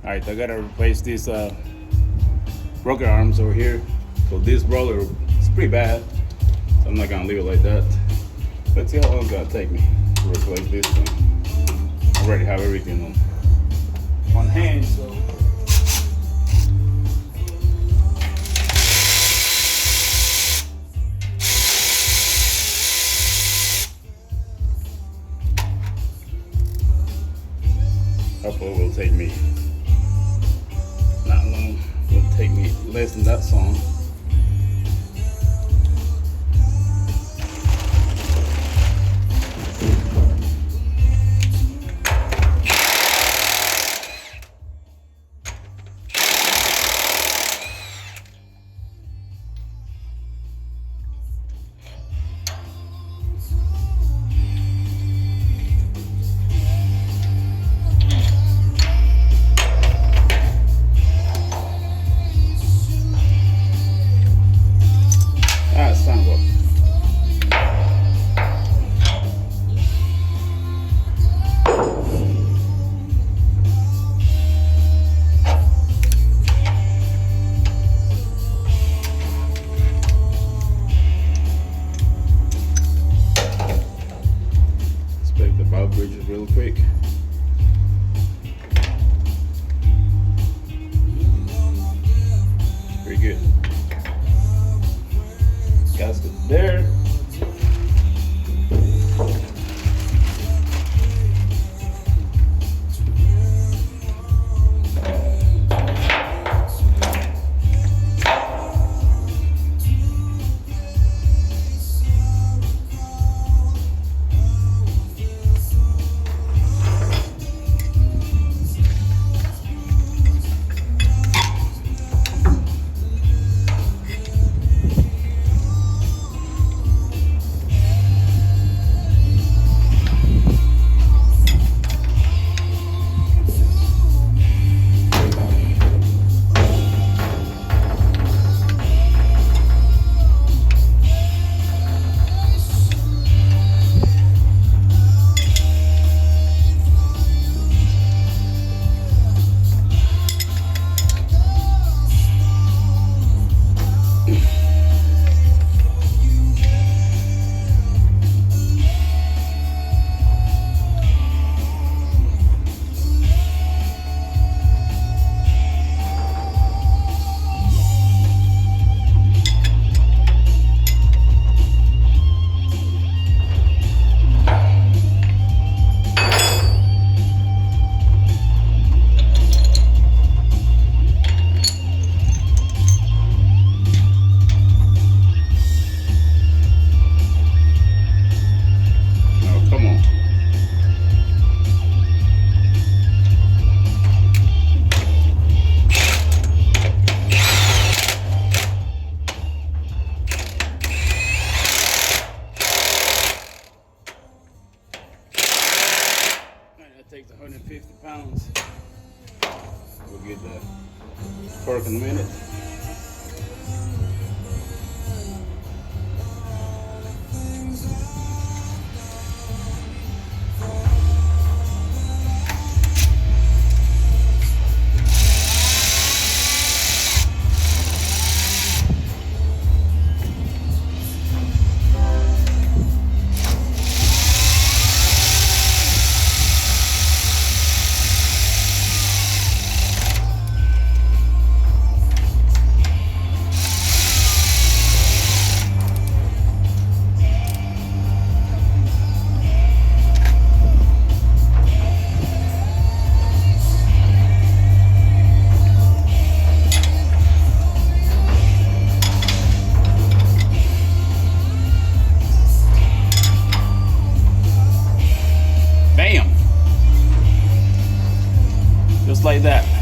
Alright, I gotta replace these rocker arms over here. So this roller is pretty bad. So I'm not gonna leave it like that. Let's see how long it's gonna take me to replace this thing. I already have everything on hand, so hopefully it will take me not long. It will take me less than that song. Ah, it's time to go. Inspect the valve bridges real quick. Pretty good. Gasket there. Oh, come on. That takes 150 pounds. We'll get that torque in a minute. Bam! Just like that.